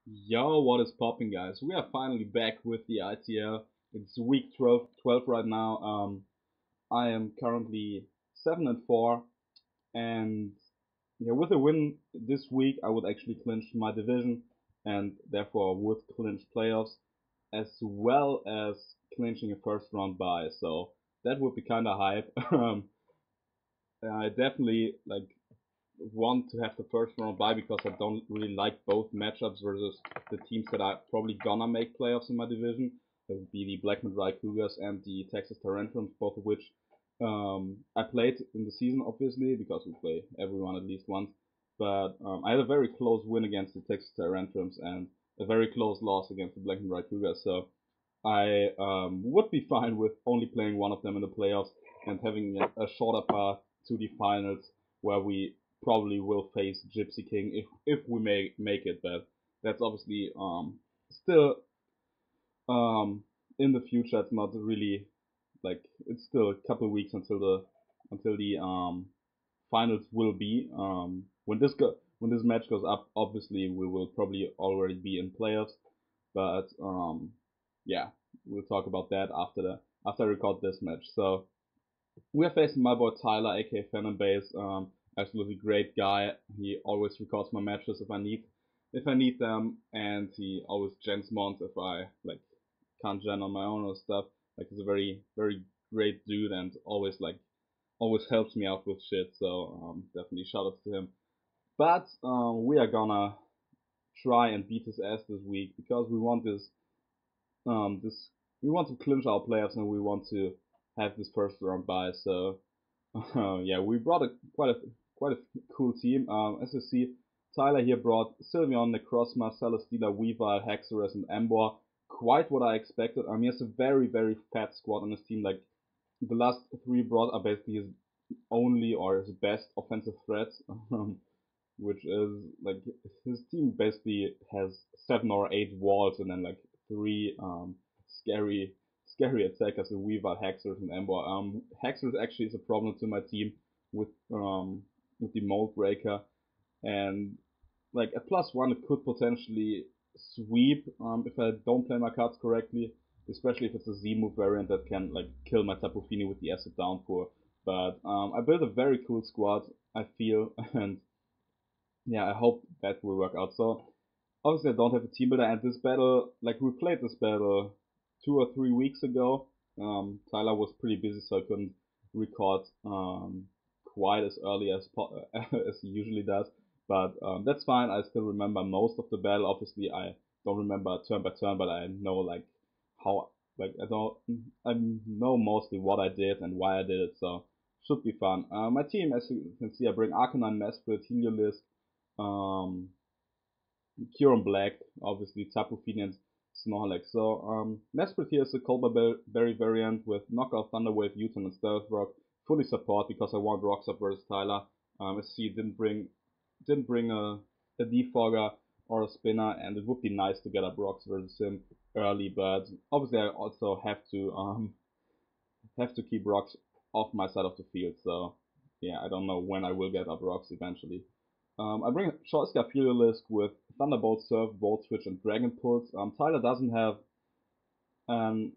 Yo, what is popping, guys? We are finally back with the ITL. It's week 12 right now. I am currently 7-4, and yeah, with a win this week, I would actually clinch my division, and therefore would clinch playoffs, as well as clinching a first round bye. So that would be kind of hype. I definitely want to have the first round bye because I don't really like both matchups versus the teams that are probably gonna make playoffs in my division. That would be the Blackman Dry Cougars and the Texas Tarantrums, both of which I played in the season, obviously, because we play everyone at least once. But I had a very close win against the Texas Tarantrums and a very close loss against the Blackman Dry Cougars. So I would be fine with only playing one of them in the playoffs and having a shorter path to the finals where we probably will face Gypsy King if we make it. But that's obviously still in the future. It's not really it's still a couple of weeks until the finals will be. When this match goes up, obviously we will probably already be in playoffs. But yeah, we'll talk about that after I record this match. So we are facing my boy Tyler, aka Phantombass. Absolutely great guy. He always records my matches if I need them, and he always gens mons if I can't gen on my own or stuff. Like he's a very great dude and always helps me out with shit. So definitely shout out to him. But we are gonna try and beat his ass this week because we want this we want to clinch our playoffs and we want to have this first round bye. So yeah, we brought quite a cool team. As you see, Tyler here brought Sylveon, Necrozma, Celesteela, Weavile, Hexorus, and Ember. Quite what I expected. He has a very fat squad on his team. Like the last three brought are basically his only or his best offensive threats. Which is like his team basically has 7 or 8 walls and then like three scary attackers, the Weaver, Hexers, and Ember. Hexers actually is a problem to my team with um with the Mold Breaker, and like a +1 it could potentially sweep if I don't play my cards correctly, especially if it's a Z move variant that can like kill my Tapu Fini with the acid downpour. But I built a very cool squad, I feel, and yeah, I hope that will work out. So obviously I don't have a team builder, and this battle, like we played this battle 2 or 3 weeks ago. Tyler was pretty busy, so I couldn't record quite as early as he usually does. But that's fine. I still remember most of the battle. Obviously, I don't remember turn by turn, but I know how I don't I know mostly what I did and why I did it. So should be fun. My team, as you can see, I bring Arcanine, Mesprit, Heliolisk, um, Curon Black, obviously Tapu Fini and Snorlax. So Mesprit here is a Colbur Berry variant with Knockout, Thunderwave, U-turn, and Stealth Rock. Fully support because I want Rocks up versus Tyler. As you see, didn't bring a Defogger or a Spinner, and it would be nice to get up Rocks versus him early, but obviously I also have to keep Rocks off my side of the field. So yeah, I don't know when I will get up Rocks eventually. I bring Choice-Scar Furiolisk with Thunderbolt, Surf, Volt Switch, and Dragon Pulse. Tyler doesn't have an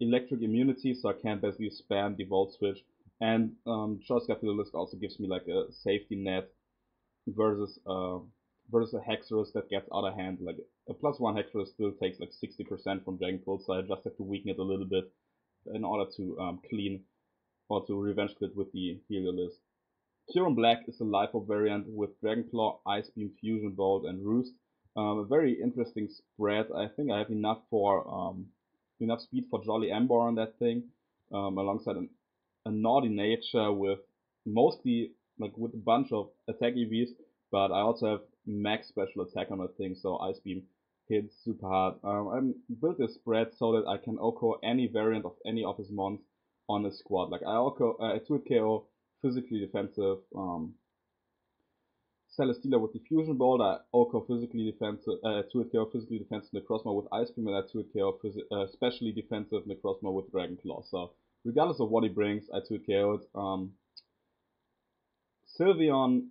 electric immunity, so I can't basically spam the Volt Switch. And Choice-Scar Furiolisk also gives me like a safety net versus versus a Hexorus that gets out of hand. Like a +1 Hexorus still takes like 60% from Dragon Pulse, so I just have to weaken it a little bit in order to clean or to revenge crit with the Heliolisk. Curon Black is a LiFo variant with Dragonclaw, Ice Beam, Fusion Bolt, and Roost. A very interesting spread. I think I have enough speed for Jolly Ember on that thing, alongside a naughty nature with mostly like with a bunch of attack EVs, but I also have max special attack on that thing, so Ice Beam hits super hard. I built this spread so that I can OHKO any variant of any of his mons on his squad. Like I OHKO, I 2 KO physically defensive Celesteela with the Fusion Bolt, I OHKO physically defensive, 2 KO physically defensive Necrozma with Ice Beam, and I 2 KO specially defensive Necrozma with Dragon Claw. So regardless of what he brings, I 2 KO'd. Sylveon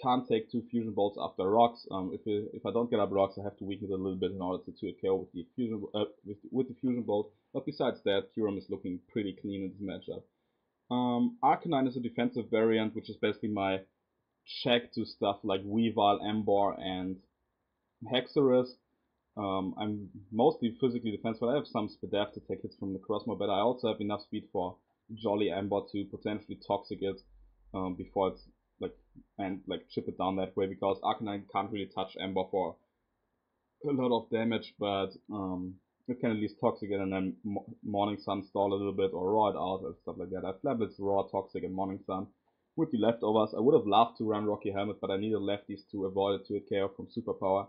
can't take two fusion bolts after rocks. If I don't get up rocks, I have to weaken it a little bit in order to KO with the fusion with the fusion bolt. But besides that, Kyurem is looking pretty clean in this matchup. Arcanine is a defensive variant, which is basically my check to stuff like Weavile, Ember, and Hexerus. I'm mostly physically defensive, but I have some Spadaf to take hits from the Necrozma, but I also have enough speed for Jolly Ember to potentially toxic it before it's like and like chip it down that way, because Arcanine can't really touch Ember for a lot of damage, but it can at least toxic it and then Morning Sun stall a little bit or raw it out and stuff like that. I Flablets raw, toxic, and Morning Sun with the leftovers. I would have loved to run Rocky Helmet, but I needed lefties to avoid it 2-hit KO from Superpower.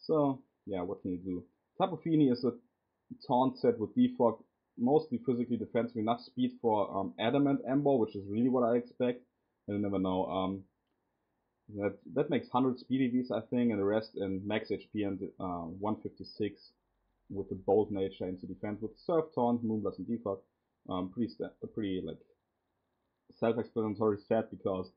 So yeah, what can you do? Tapu Fini is a taunt set with defog, mostly physically defensive, enough speed for Adamant Ember, which is really what I expect. And you never know. That makes 100 speed EVs, I think, and the rest in max HP and 156 with the bold nature into defense with Surf, Taunt, Moonblast, and Defog. Pretty like self-explanatory set, because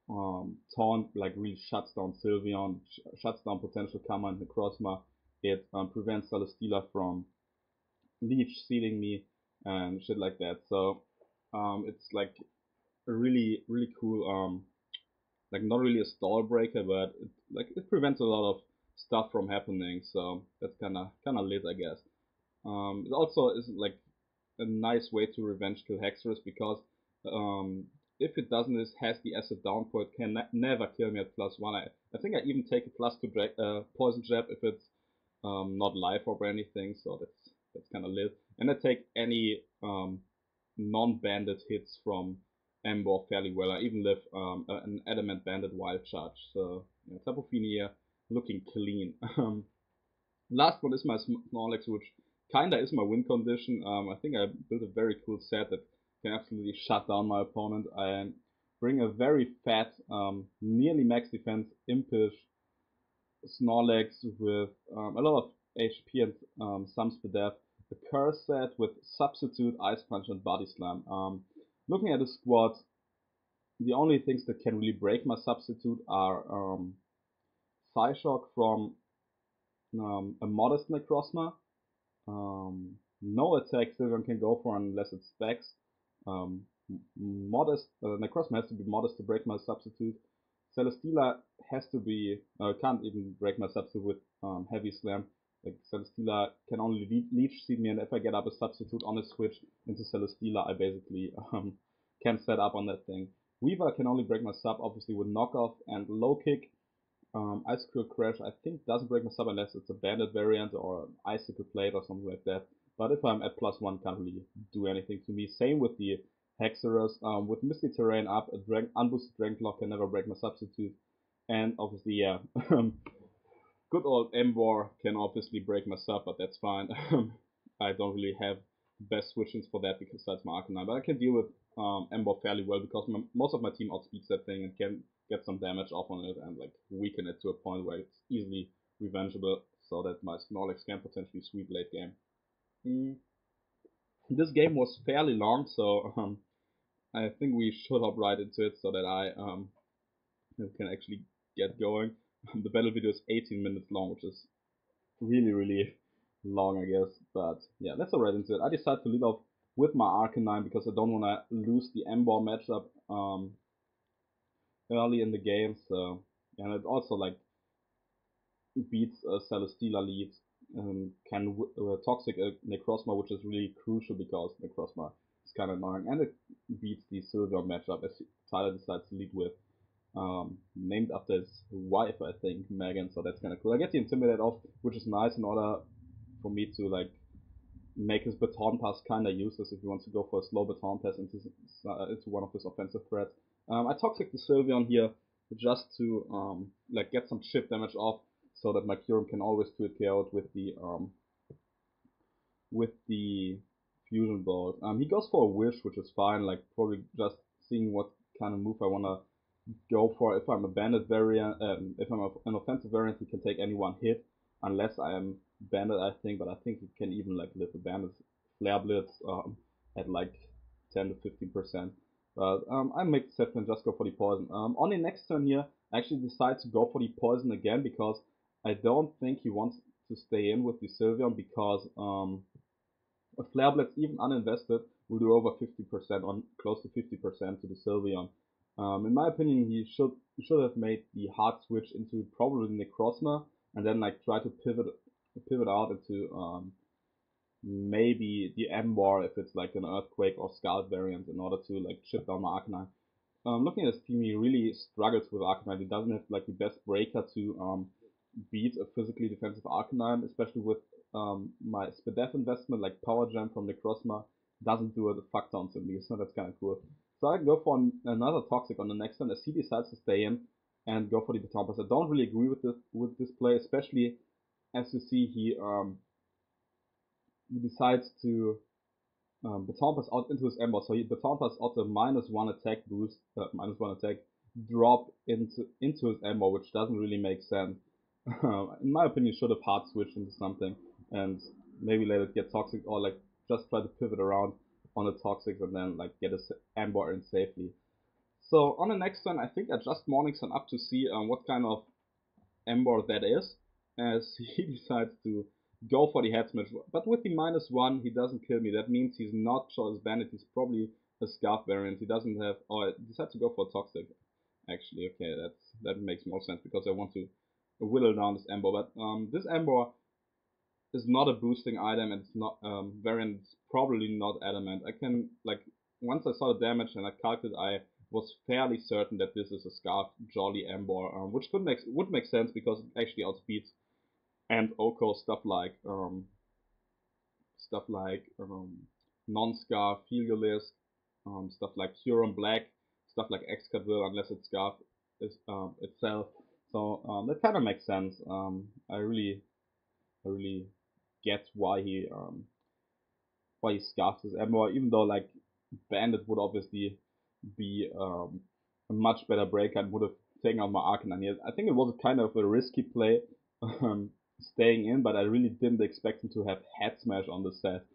Taunt like really shuts down Sylveon, shuts down potential Karma and Necrozma. It prevents Celesteela from Leech sealing me and shit like that. So it's like a really cool like not really a stall breaker, but it prevents a lot of stuff from happening. So that's kind of lit, I guess. It also is like a nice way to revenge kill Hexerus, because if it doesn't, it has the acid downpour. It can never kill me at +1. I think I even take a +2 poison jab if it's not life orb or anything. So that's kind of lit. And I take any non-banded hits from Ember fairly well. I even live an Adamant Banded Wild Charge. So yeah, Tapu Fini here looking clean. Last one is my Snorlax, which kinda is my win condition. I think I built a very cool set that can absolutely shut down my opponent. I bring a very fat, nearly max defense Impish Snorlax with a lot of HP and some Spadaf. A curse set with Substitute, Ice Punch, and Body Slam. Looking at the squad, the only things that can really break my Substitute are Psyshock from a Modest Necrozma. No attack Sylveon can go for unless it stacks. Modest Necrozma has to be modest to break my Substitute. Celesteela has to be can't even break my Substitute with Heavy Slam. Like Celesteela can only Leech Seed me, and if I get up a Substitute on a switch into Celesteela, I basically can set up on that thing. Weaver can only break my sub, obviously, with knockoff and low kick. Icicle Crash, I think, doesn't break my sub unless it's a banded variant or an Icicle Plate or something like that. But if I'm at +1, can't really do anything to me. Same with the Hexerus. With Misty Terrain up, a unboosted Dragon Claw can never break my Substitute. And obviously, yeah, good old Ember can obviously break my sub, but that's fine. I don't really have best switch-ins for that because that's my Arcanine. But I can deal with Ember fairly well because most of my team outspeeds that thing and can get some damage off on it and like weaken it to a point where it's easily revengeable, so that my Snorlax can potentially sweep late game. This game was fairly long, so I think we should hop right into it so that I can actually get going. The battle video is 18 minutes long, which is really long, I guess. But yeah, let's hop right into it. I decided to lead off with my Arcanine because I don't want to lose the Ember matchup early in the game. So, and it also like beats Celesteela lead and can toxic Necrozma, which is really crucial because Necrozma is kind of annoying, and it beats the Sylveon matchup as Tyler decides to lead with. Named after his wife, I think, Megan, so that's kind of cool. I get the Intimidate off, which is nice in order for me to like make his Baton Pass kind of useless if he wants to go for a slow Baton Pass into one of his offensive threats. I toxic the Sylveon here just to like get some chip damage off, so that my Kyurem can always 2-hit KO out with the Fusion Bolt. He goes for a Wish, which is fine, like probably just seeing what kind of move I want to go for. If I'm a banded variant, if I'm an offensive variant, he can take any one hit, unless I am banded, I think, but I think he can even like live a banded Flare Blitz at like 10 to 15%. But I make the set and just go for the poison. On the next turn here, I actually decide to go for the poison again because I don't think he wants to stay in with the Sylveon because a Flare Blitz, even uninvested, will do over 50% on close to 50% to the Sylveon. In my opinion, he should have made the hard switch into probably Necrozma and then like try to pivot out into maybe the Ember if it's like an Earthquake or Scald variant in order to like chip down my Arcanine. Looking at his team, he really struggles with Arcanine. He doesn't have like the best breaker to beat a physically defensive Arcanine, especially with my Spadef investment, like Power Gem from Necrozma, doesn't do a fuck ton to me, so that's kind of cool. So I can go for another Toxic on the next turn as he decides to stay in and go for the Phantombass. I don't really agree with this play, especially as you see he decides to Baton Pass out into his Ember, so he Baton Pass out a -1 attack boost, -1 attack drop into his Ember, which doesn't really make sense. In my opinion, should have hard switched into something and maybe let it get toxic or like just try to pivot around on the toxics and then like get his Ember in safely. So on the next turn, I think I just Morning Sun up to see what kind of Ember that is, as he decides to go for the head smash. But with the -1, he doesn't kill me. That means he's not Choice Bandit. He's probably a Scarf variant. He doesn't have. Oh, I decided to go for a Toxic. Actually, okay, that makes more sense because I want to whittle down this Ember. But this Ember is not a boosting item, and it's not variant. It's probably not adamant. I can like once I saw the damage and I calculated, I was fairly certain that this is a Scarf Jolly Ember, which would make sense because it actually outspeeds and Oko stuff like non-Scarf, Heliolisk, stuff like Huron Black, stuff like Excadrill, unless it's Scarf is itself. So that kind of makes sense. I really get why he scarfs his Ember, even though like Bandit would obviously be a much better breaker and would have taken out my Arcanine here. I think it was kind of a risky play, staying in, but I really didn't expect him to have Head Smash on the set,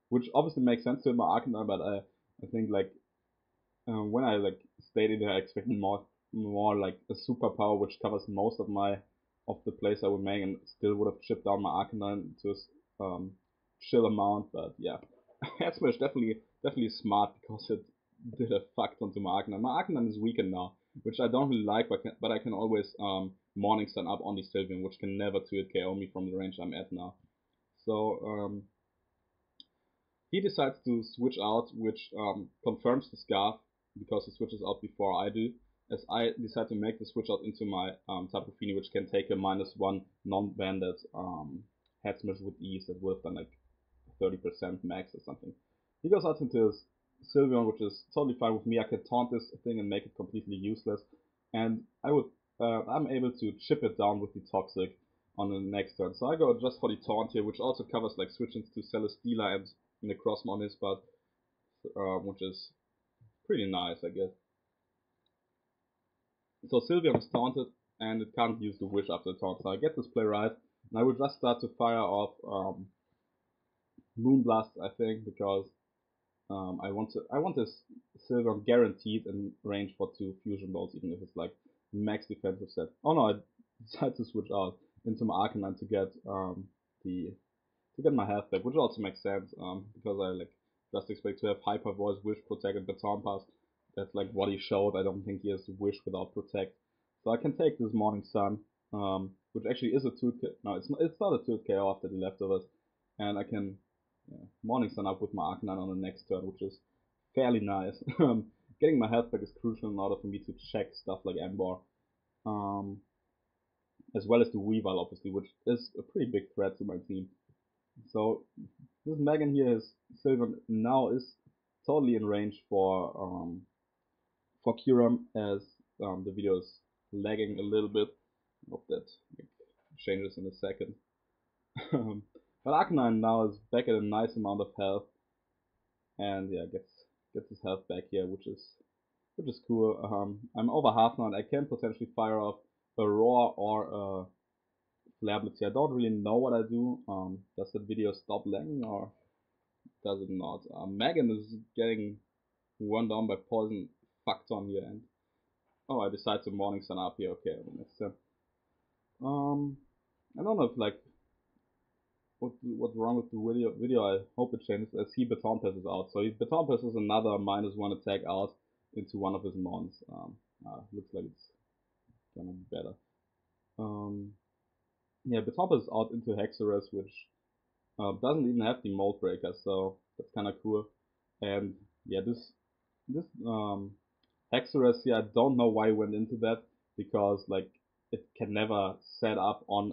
which obviously makes sense to my Arcanine, but I think like when I like stayed in there, I expected more like a superpower which covers most of the plays I would make and still would have chipped down my Arcanine to a chill amount. But yeah, Head Smash definitely smart because it did a fuck ton to my Arcanine. My Arcanine is weakened now, which I don't really like, but I can always Morning Sun up on the Sylveon, which can never 2-hit KO me from the range I'm at now. So he decides to switch out, which confirms the Scarf because he switches out before I do. As I decide to make the switch out into my Tapu Fini, which can take a -1 non-banded head smash with ease that would have done like 30% max or something. He goes out into his Sylveon, which is totally fine with me. I can taunt this thing and make it completely useless, and I'm able to chip it down with the Toxic on the next turn. So I go just for the taunt here, which also covers like switching to Celesteela and Necrozma on his part, which is pretty nice, I guess. So Sylveon is taunted, and it can't use the Wish after the taunt. So I get this play right, and I will just start to fire off Moonblast, I think, because I want this Sylveon guaranteed in range for 2 Fusion Balls, even if it's like max defensive set. Oh no, I decided to switch out into my Arcanine the to get my health back, which also makes sense, because I like just expect to have Hyper Voice, Wish, Protect, and Baton Pass. That's like what he showed. I don't think he has Wish without Protect. So I can take this Morning Sun, which actually is a 2-hit. No, it's not a 2-hit KO after the leftovers, and I can Morning Sun up with my Arcanine on the next turn, which is fairly nice. Getting my health back is crucial in order for me to check stuff like Ember, um, as well as the Weavile, obviously, which is a pretty big threat to my team. So this Megan here, his Sylveon now is totally in range for Kyurem, as the video is lagging a little bit. Hope that like, changes in a second. But Arcanine now is back at a nice amount of health, and yeah, gets his health back here, which is cool. I'm over half now, and I can potentially fire off a Roar or a Flare Blitz here. I don't really know what I do. Does the video stop lagging or does it not? Megan is getting one down by poison fucked on here, and oh, I decide to morning sun up here. Okay, next turn. I don't know if like what's wrong with the video. I hope it changes. As he baton passes out, so he baton passes another -1 attack out into one of his mons. Looks like it's gonna be better. Yeah, baton passes out into Hexerus, which doesn't even have the mold breaker, so that's kind of cool. And yeah, this Hexerus here, I don't know why I went into that, because like it can never set up on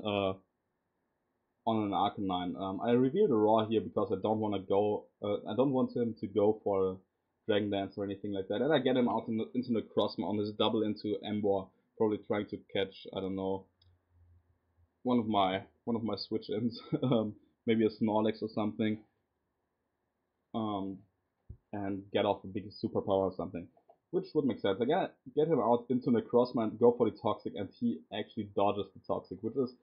an Arcanine. I revealed a Raw here because I don't want to go. I don't want him to go for Dragon Dance or anything like that. And I get him out into the Crossma on his double into Ember, probably trying to catch, I don't know, one of my switch ins, maybe a Snorlax or something, and get off a big superpower or something, which would make sense. I get him out into the Crossma and go for the Toxic, and he actually dodges the Toxic, which is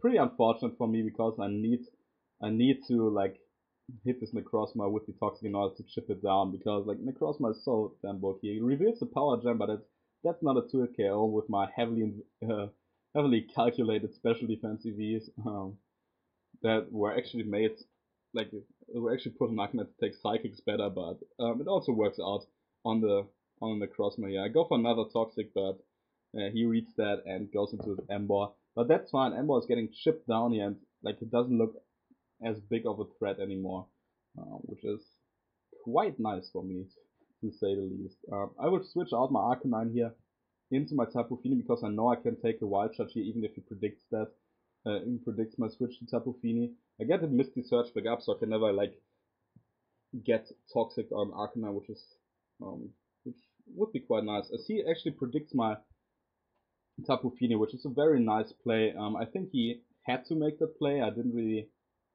pretty unfortunate for me because I need to like hit this Necrozma with the Toxic in order to chip it down, because like Necrozma is so damn bulky. He reveals the power gem, but that's not a 2 KO with my heavily calculated special defense EVs that were actually made, like were actually put on Aknet to take Psychics better, but it also works out on the Necrozma here. I go for another Toxic, but he reads that and goes into his Ember. But that's fine. Ember is getting chipped down here, and like it doesn't look as big of a threat anymore, which is quite nice for me, to say the least. I would switch out my Arcanine here into my Tapu Fini because I know I can take a Wild Charge here, even if he predicts that. Even predicts my switch to Tapu Fini. I get the Misty Surge back up, so I can never like get Toxic on Arcanine, which would be quite nice. As he actually predicts my Tapu Fini, which is a very nice play. I think he had to make that play. I didn't really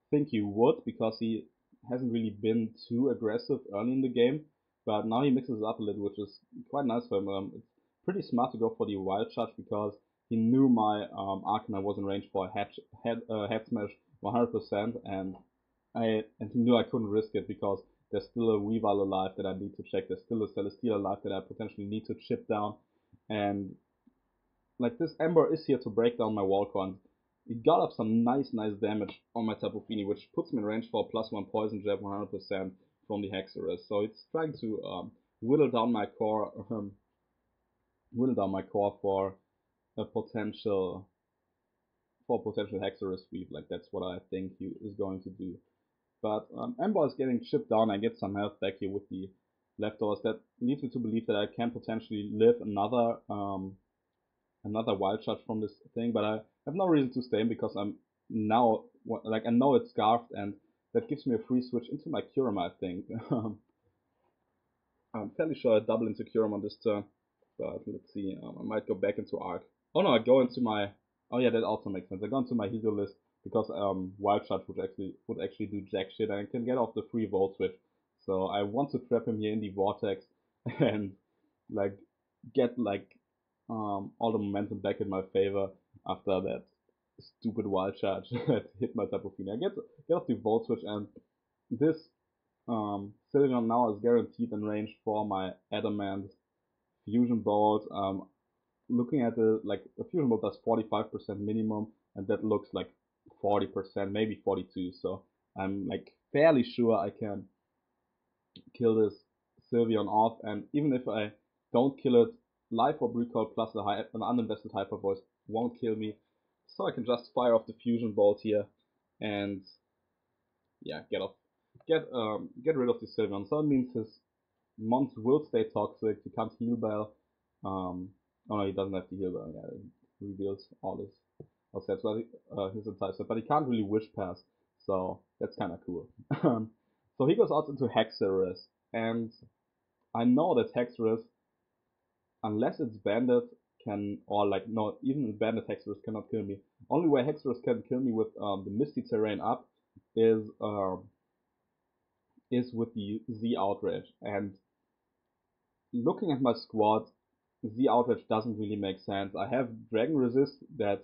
think he would, because he hasn't really been too aggressive early in the game. But now he mixes it up a little, which is quite nice for him. It's pretty smart to go for the Wild Charge because he knew my Arcanine was in range for a head smash 100%, and he knew I couldn't risk it because there's still a Weavile alive that I need to check. There's still a Celesteal alive that I potentially need to chip down, and like this Ember is here to break down my wall con. It got up some nice damage on my Tapu Fini, which puts me in range for a +1 poison jab 100% from the Hexerus. So it's trying to whittle down my core, for a potential Hexerus sweep. Like that's what I think he is going to do. But Ember is getting chipped down. I get some health back here with the leftovers. That leads me to believe that I can potentially live another Wild Charge from this thing, but I have no reason to stay in because I'm now, like, I know it's Scarfed, and that gives me a free switch into my Kurama, I think. I'm fairly sure I double into Kurama this turn, but let's see. I might go back into Arc. Oh no, I go into my. Oh yeah, that also makes sense. I go into my Hego list because Wild Charge would actually do jack shit, and I can get off the free Volt Switch. So I want to trap him here in the Vortex and like get like all the momentum back in my favor after that stupid Wild Charge that hit my Tapu Fini. I get off the Volt Switch, and this Sylveon now is guaranteed in range for my Adamant Fusion Bolt. Looking at it, like a Fusion Bolt does 45% minimum, and that looks like 40%, maybe 42. So I'm like fairly sure I can kill this Sylveon off, and even if I don't kill it, Life Orb Recall plus an uninvested Hyper Voice won't kill me, so I can just fire off the Fusion Bolt here, and yeah, get rid of the Sylveon. So that means his Mons will stay toxic. He can't heal Bell. Oh no, he doesn't have to heal Bell. Yeah, he reveals all his sets, his entire set, but he can't really Wish Pass, so that's kind of cool. So he goes out into Hexerus, and I know that Hexerus, unless it's banded, can, or like no, even banded Hexerus cannot kill me. Only way Hexerus can kill me with the Misty Terrain up is with the Z Outrage. And looking at my squad, Z Outrage doesn't really make sense. I have Dragon Resist that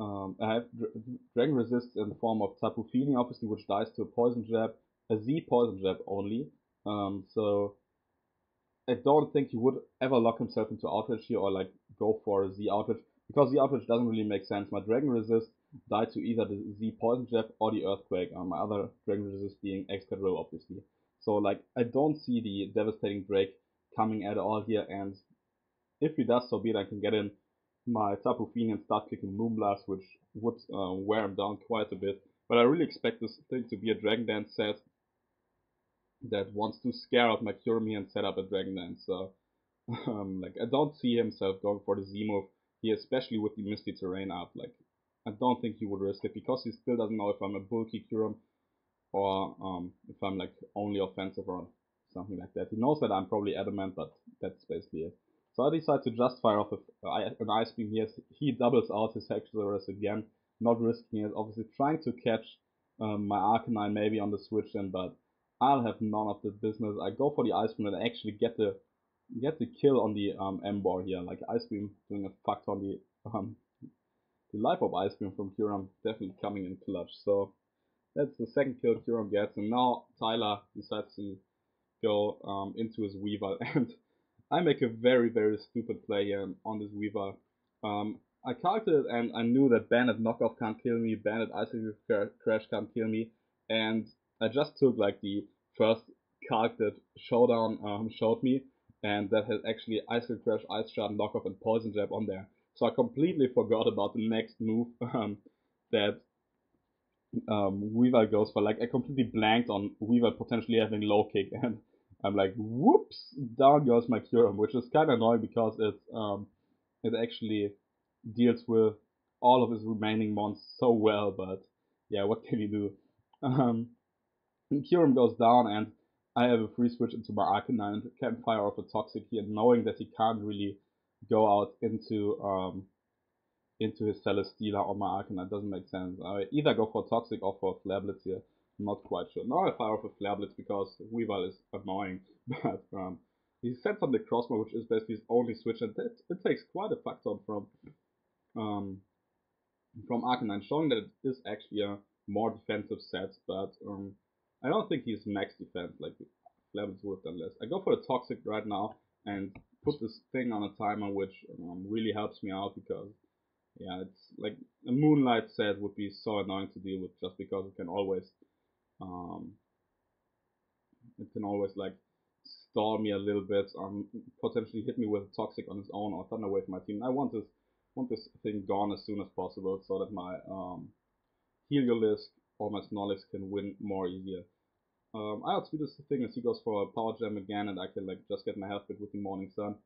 I have Dragon Resist in the form of Tapu Fini, obviously, which dies to a Poison Jab, a Z Poison Jab only. So I don't think he would ever lock himself into outrage here or like go for Z outrage because the outrage doesn't really make sense. My Dragon Resist died to either the Z Poison Jab or the Earthquake. My other Dragon Resist being Excadrill, obviously. So like I don't see the Devastating Drake coming at all here, and if he does, so be it. I can get in my Tapu Fini and start clicking Moonblast, which would wear him down quite a bit. But I really expect this thing to be a Dragon Dance set that wants to scare out my Kyurem and set up a Dragon Dance. So like I don't see himself going for the Z move here, especially with the Misty Terrain up. Like I don't think he would risk it because he still doesn't know if I'm a bulky Kyurem or if I'm like only offensive or something like that. He knows that I'm probably adamant, but that's basically it. So I decide to just fire off an Ice Beam here. He doubles out his Hexerus again, not risking it. Obviously trying to catch my Arcanine maybe on the switch in, but I'll have none of the business. I go for the Ice Beam and I actually get the kill on the Ember here. Like Ice Beam doing a fuck on the Life Orb Ice Beam from Kyurem definitely coming in clutch. So that's the second kill Kyurem gets, and now Tyler decides to go into his Weaver, and I make a very stupid play here on this Weaver. I calculated and I knew that Bandit Knockoff can't kill me, Bandit Ice Crash can't kill me, and I just took like the first calc that Showdown showed me, and that has actually Ice Crash, Ice Shard, Knockoff, and Poison Jab on there. So I completely forgot about the next move that Weaver goes for. Like I completely blanked on Weaver potentially having low kick, and I'm like, whoops, down goes my Kyurem, which is kind of annoying because it actually deals with all of his remaining mons so well. But yeah, what can you do? Um, Kyurem goes down, and I have a free switch into my Arcanine and can fire off a Toxic here, knowing that he can't really go out into his Celesteela on my Arcanine. It doesn't make sense. I either go for Toxic or for Flare Blitz here. I'm not quite sure. Now I fire off a Flare Blitz because Weavile is annoying. But he sets on the Crossbow, which is basically his only switch, and it takes quite a fuck ton um, from Arcanine, showing that it is actually a more defensive set. But I don't think he's max defense like Flare Blitz would have done less. I go for the Toxic right now and put this thing on a timer, which really helps me out because yeah, it's like a Moonlight set would be so annoying to deal with just because um like stall me a little bit, potentially hit me with a Toxic on its own or Thunder Wave my team. I want this thing gone as soon as possible so that my Heliolisk or my Snorlax can win more easier. I outspeed this thing as he goes for a Power Gem again, and I can like just get my health bit with the Morning Sun.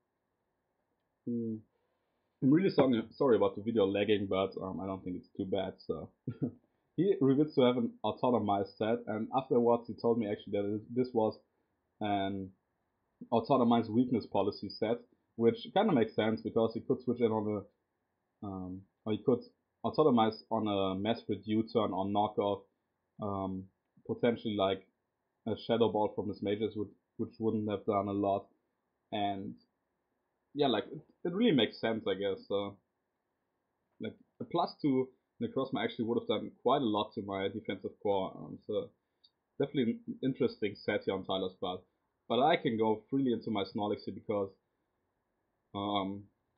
Hmm. I'm really sorry about the video lagging, but I don't think it's too bad. So he reveals to have an autonomized set, and afterwards he told me actually that this was an autonomized weakness policy set, which kind of makes sense because he could switch in on or he could autotomize on a Mesprit U-turn or knockoff, potentially like a Shadow Ball from his mages, which wouldn't have done a lot, and yeah, like it really makes sense, I guess. Like a +2 Necrozma actually would have done quite a lot to my defensive core. So definitely an interesting set here on Tyler's part. But I can go freely into my Snorlax here because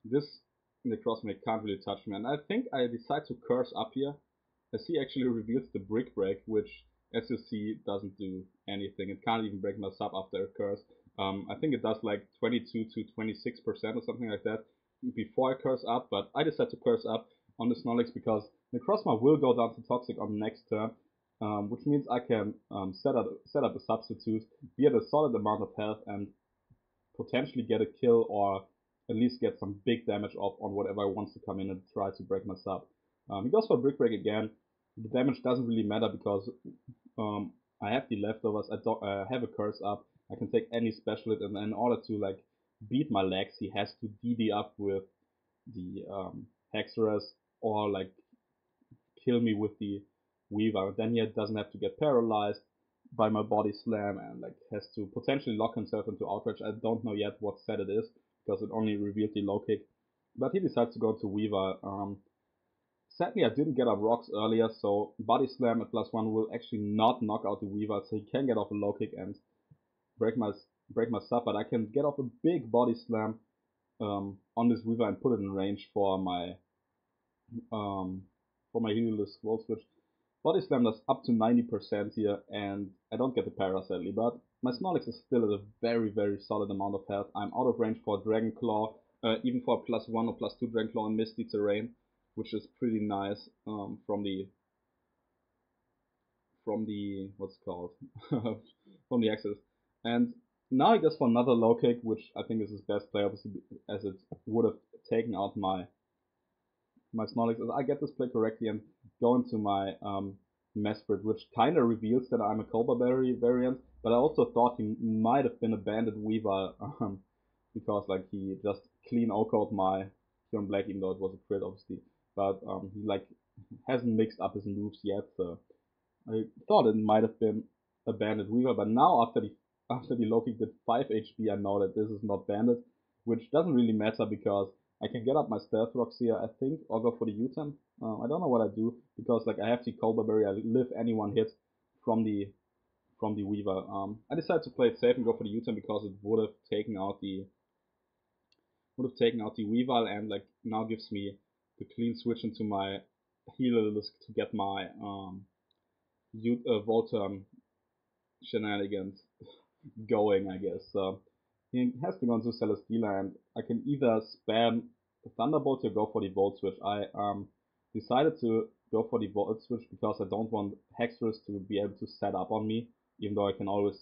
this Necrozma can't really touch me. And I think I decide to curse up here as he actually reveals the Brick Break, which as you see doesn't do anything. It can't even break my sub after a curse. I think it does like 22 to 26% or something like that before I curse up, but I decided to curse up on the Snorlax because Necrozma will go down to Toxic on the next turn, which means I can set up a substitute, be at a solid amount of health, and potentially get a kill or at least get some big damage off on whatever wants to come in and try to break my sub. He goes for Brick Break again. The damage doesn't really matter because I have the leftovers. I don't have a curse up. I can take any special hit, and in order to like beat my legs, he has to DD up with the Hexerus or like kill me with the Weaver. Then he doesn't have to get paralyzed by my body slam and like has to potentially lock himself into outrage. I don't know yet what set it is because it only revealed the low kick. But he decides to go to Weaver. Sadly, I didn't get up rocks earlier, so body slam at +1 will actually not knock out the Weaver, so he can get off a low kick and break my break my stuff, but I can get off a big body slam on this Weaver and put it in range um, for my Helios Volt Switch. Body Slam does up to 90% here, and I don't get the para sadly, but my Snorlax is still at a very, very solid amount of health. I'm out of range for Dragon Claw, even for a +1 or +2 Dragon Claw in Misty Terrain, which is pretty nice from the what's it called from the access. And now he goes for another low kick, which I think is his best play, obviously, as it would have taken out my Snorlax. If I get this play correctly and go into my Mesprit, which kind of reveals that I'm a Cobra Berry variant, but I also thought he might have been a Bandit Weaver because like he just clean OC'd my Pure Black, even though it was a crit, obviously. But he like hasn't mixed up his moves yet, so I thought it might have been a Bandit Weaver, but now after the low kick did 5 HP, I know that this is not Bandit, which doesn't really matter because I can get up my Stealth Rocks here, I think, or go for the U-turn. I don't know what I do because like I have the Cobra Berry, I live any one hit from the Weaver. I decided to play it safe and go for the U-turn because it would have taken out the Weaver and like now gives me the clean switch into my Heliolisk to get my Volturn shenanigans going, I guess. So he has to go into Celesteela, and I can either spam Thunderbolt or go for the Volt Switch. I decided to go for the Volt Switch because I don't want Hextras to be able to set up on me, even though I can always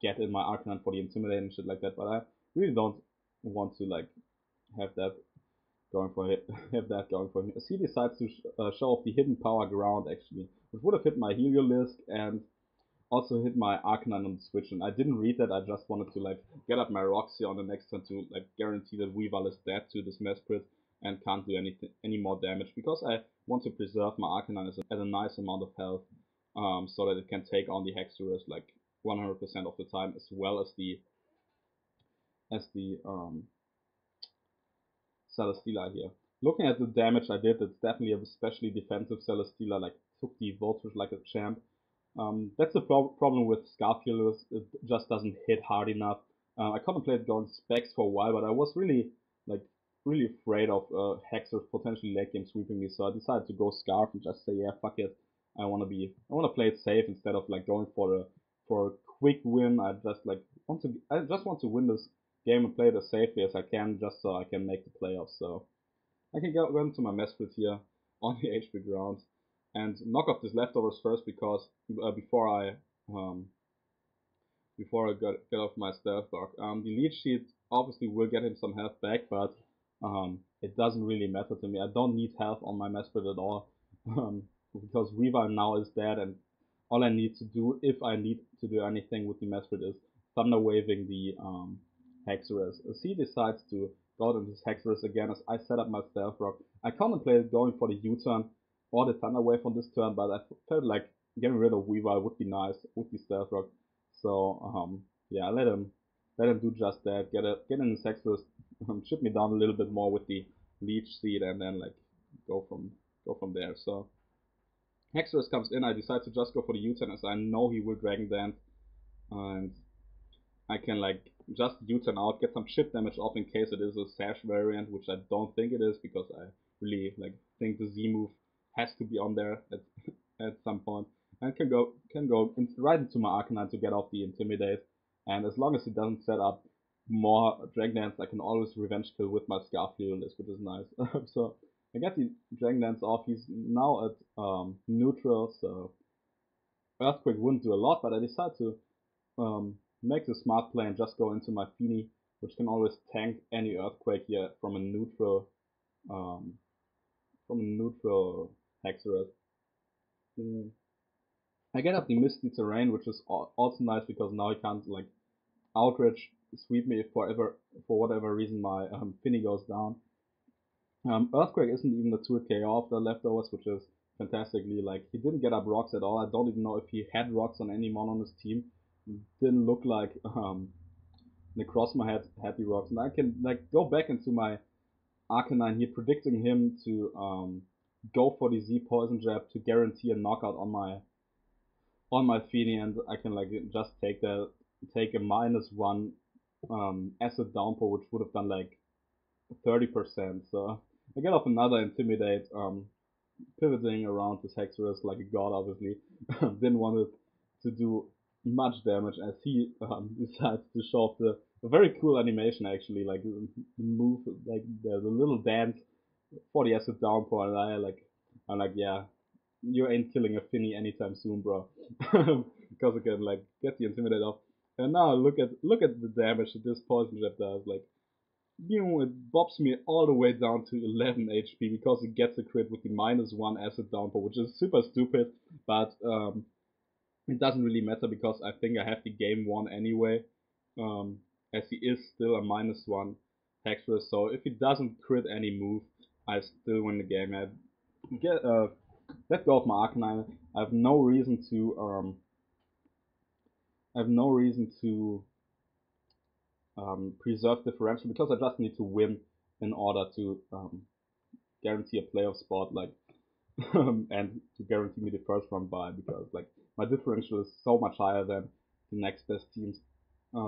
get in my Arcanine for the Intimidate and shit like that. But I really don't want to like have that going for it. Have that going for him. He decides to show off the hidden power ground actually, which would have hit my Heliolisk and also hit my Arcanine on the switch, and I didn't read that. I just wanted to like get up my Roxy on the next turn to like guarantee that Weavile is dead to this Mesprit and can't do any more damage because I want to preserve my Arcanine at a nice amount of health, so that it can take on the Hexorus like 100% of the time, as well as the Celesteela here. Looking at the damage I did, it's definitely a especially defensive Celesteela, like took the Voltage like a champ. That's the problem with Scarfield, it just doesn't hit hard enough. I contemplated going Specs for a while, but I was really afraid of Hexers potentially late game sweeping me, so I decided to go Scarf and just say, yeah, fuck it. I wanna play it safe instead of like going for a quick win. I just want to win this game and play it as safely as I can, just so I can make the playoffs. So I can go into my Mesprit here on the HP ground and knock off these leftovers first because um, before I get off my stealth block. The lead sheet obviously will get him some health back, but it doesn't really matter to me. I don't need health on my Mesprit at all because Weaver now is dead, and all I need to do, if I need to do anything with the Mesprit, is Thunder Waving the Hexorus. As he decides to go into his Hexorus again as I set up my Stealth Rock. I contemplated going for the U-turn or the Thunder Wave on this turn, but I felt like getting rid of Weavile would be nice with the Stealth Rock. So yeah, let him do just that. Get in his Hexorus, chip me down a little bit more with the Leech Seed, and then like go from there. So Hexorus comes in. I decide to just go for the U-turn as I know he will Dragon Dance, and I can like just U-turn out, get some chip damage off in case it is a Sash variant, which I don't think it is because I really like think the Z move has to be on there at some point. And can go right into my Arcanine to get off the Intimidate. And as long as it doesn't set up more Dragon Dance, I can always revenge kill with my Scarfield list, which is nice. So I get the Dragon Dance off. He's now at neutral, so Earthquake wouldn't do a lot, but I decide to make the smart play and just go into my Feeny, which can always tank any Earthquake here from a neutral um, Hexorus. I get up the Misty Terrain, which is also nice because now he can't like outrage sweep me if for whatever reason my Finny goes down. Earthquake isn't even the 2 KO of the leftovers, which is fantastically like he didn't get up rocks at all. I don't even know if he had rocks on any mon on his team. Didn't look like Necrozma had the rocks, and I can like go back into my Arcanine here, predicting him to go for the Z Poison Jab to guarantee a knockout on my Feeny, and I can like just take that take a -1 acid downpour, which would have done like 30%. So I get off another intimidate, pivoting around this Hexerus like a god, obviously. Didn't want it to do much damage as he decides to show off the a very cool animation, actually, like the move, like the little dance for the acid downpour, and I'm like, yeah, you ain't killing a Finny anytime soon, bro. Because I can like get the intimidate off. And now look at the damage that this poison jet does. Like, it bobs me all the way down to 11 HP because it gets a crit with the -1 acid downpour, which is super stupid, but it doesn't really matter because I think I have the game won anyway, as he is still a -1 Hexerus. So if he doesn't crit any move, I still win the game. I get let go of my Arcanine. I have no reason to preserve differential because I just need to win in order to guarantee a playoff spot, like and to guarantee me the first round bye, because like my differential is so much higher than the next best team's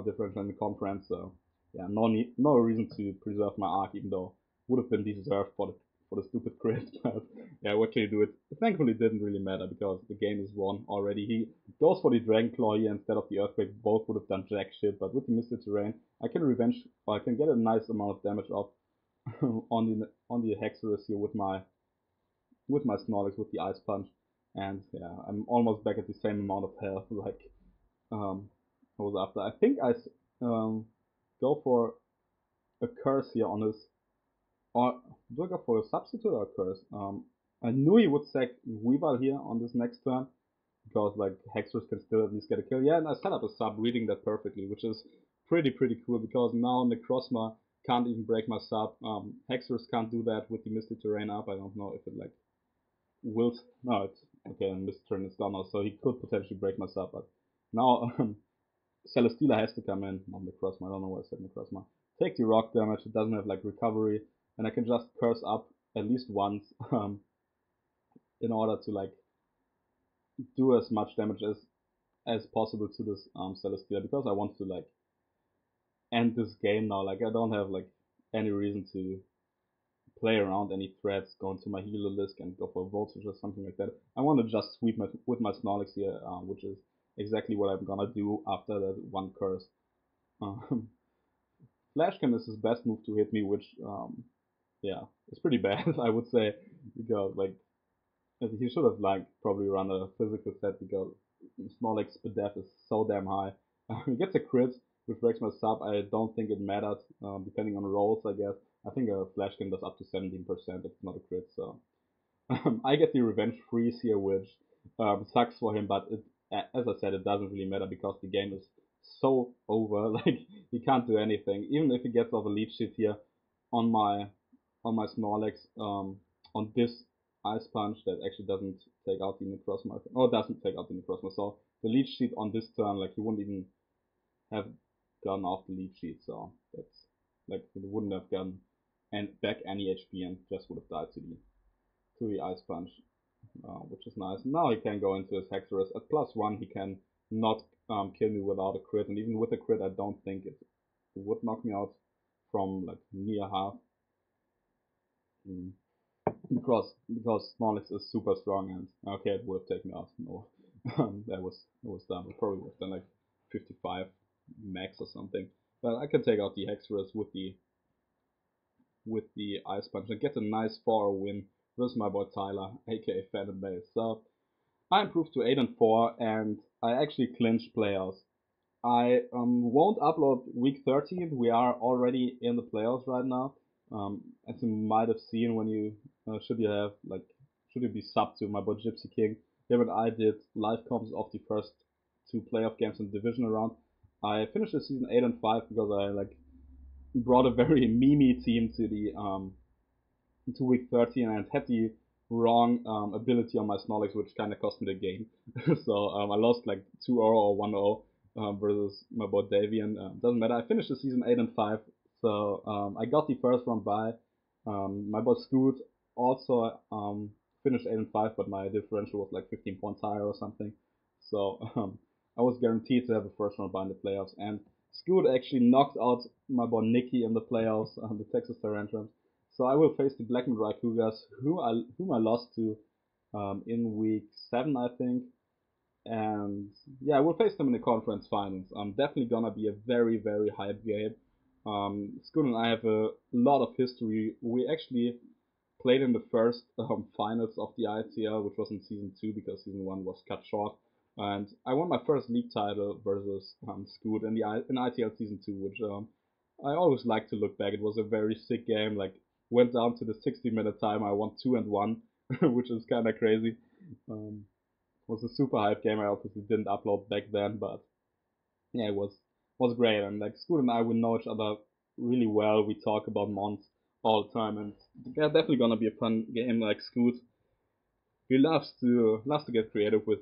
differential in the conference. So yeah, no reason to preserve my arc, even though would have been deserved for the stupid crit. But yeah, what can you do? It thankfully didn't really matter because the game is won already. He goes for the Dragon Claw here instead of the Earthquake. Both would have done jack shit, but with the Misty Terrain, I can revenge. Or I can get a nice amount of damage off on the Hexerus here with my Snorlax with the Ice Punch, and yeah, I'm almost back at the same amount of health like I was after. I think I go for a curse here on his, or do I go for a substitute or a curse? I knew he would sack Weavile here on this next turn because like Hexers can still at least get a kill. Yeah, and I set up a sub reading that perfectly, which is pretty cool because now Necrozma can't even break my sub. Hexers can't do that with the Misty Terrain up. I don't know if it like will. No, it's okay. And Misty Terrain is gone now, so he could potentially break my sub. But now Celesteela has to come in on Necrozma. I don't know why I said Necrozma. Take the rock damage. It doesn't have like recovery, and I can just curse up at least once in order to like do as much damage as possible to this Celesteela because I want to like end this game now. Like I don't have like any reason to play around any threats, go into my healer list and go for a voltage or something like that. I want to just sweep with my Snorlax here, which is exactly what I'm gonna do after that one curse. Um, Flash Cam is his best move to hit me, which yeah, it's pretty bad I would say, because like he should have like probably run a physical set because Snorlax def is so damn high. He gets a crit, which breaks my sub. I don't think it matters, depending on rolls, I guess. I think a Flashkin does up to 17% if it's not a crit, so I get the revenge freeze here, which sucks for him, but as I said, it doesn't really matter because the game is so over. Like he can't do anything, even if he gets off a lead sheet here on my Snorlax on this Ice Punch that actually doesn't take out the Necrozma, or doesn't take out the Necrozma. So the lead sheet on this turn, like he wouldn't even have gotten off the lead sheet. So that's like he wouldn't have gotten and back any HP and just would have died to the Ice Punch, which is nice. Now he can go into his Hexerus at +1. He can not kill me without a crit, and even with a crit, I don't think it would knock me out from like near half. Mm. Because Snorlax is super strong, and okay, it would have taken me out. No, that was done. It probably would have done like 55 max or something. But I can take out the Hexerus with the Ice Punch and get a nice 4 win versus my boy Tyler, aka Phantombass. So I improved to 8-4, and I actually clinched playoffs. I won't upload week 13. We are already in the playoffs right now. As you might have seen when you should you be sub to my boy Gypsy King. Him and I did live comps of the first 2 playoff games in the division round. I finished the season 8-5 because I like brought a very memey team to week 13 and had the wrong ability on my Snorlax, which kind of cost me the game. So I lost like 2-0 or 1-0 versus my boy Davian. Doesn't matter. I finished the season 8-5, so I got the first round bye. My boy Scoot also finished 8-5, but my differential was like 15 points higher or something. So I was guaranteed to have a first round bye in the playoffs. And Scoot actually knocked out my boy Nicky in the playoffs, the Texas Tarantrums. So I will face the Black and White Cougars, whom I lost to in week 7, I think. And yeah, we'll face them in the conference finals. Definitely gonna be a very, very hype game. Scoot and I have a lot of history. We actually played in the first finals of the ITL, which was in season 2 because season 1 was cut short. And I won my first league title versus Scoot in ITL season 2, which I always like to look back. It was a very sick game. Like went down to the 60-minute time. I won 2-1, which is kind of crazy. It was a super hype game. I obviously didn't upload back then, but yeah, it was great. And like Scoot and I, we know each other really well. We talk about Mons all the time, and yeah, definitely gonna be a fun game. Like Scoot, he loves to get creative with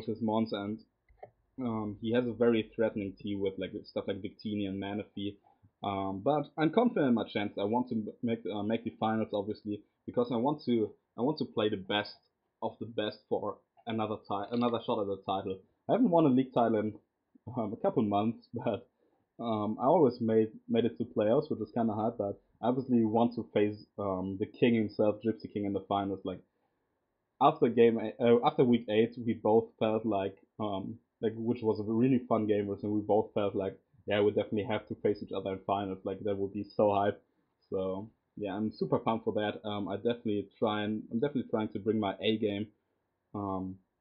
his Mons, and he has a very threatening team with like stuff like Victini and Manaphy. But I'm confident in my chance. I want to make the finals, obviously, because I want to play the best of the best for another shot at the title. I haven't won a league title in a couple months, but I always made it to playoffs, which is kind of hard. But I obviously want to face the king himself, Gypsy King, in the finals. Like after week 8, we both felt like which was a really fun game, and we both felt like yeah, we definitely have to face each other in finals. Like that would be so hype. So yeah, I'm super pumped for that. I'm definitely trying to bring my A game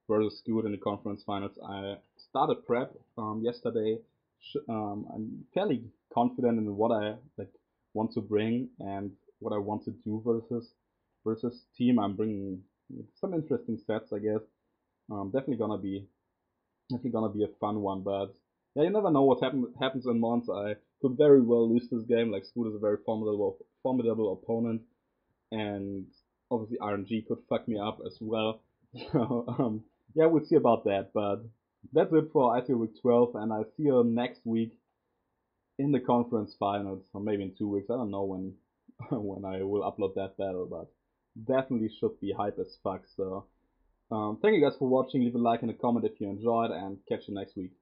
versus Scoot in the conference finals. I started prep yesterday. I'm fairly confident in what I like want to bring and what I want to do versus team. I'm bringing some interesting sets, I guess. Definitely gonna be a fun one, but yeah, you never know what happens in Mons. I could very well lose this game. Like Scoot is a very formidable opponent, and obviously RNG could fuck me up as well. So yeah, we'll see about that. But that's it for ITL Week 12, and I'll see you next week in the conference finals, or maybe in 2 weeks. I don't know when when I will upload that battle, but definitely should be hype as fuck. So thank you guys for watching. Leave a like and a comment if you enjoyed, and catch you next week.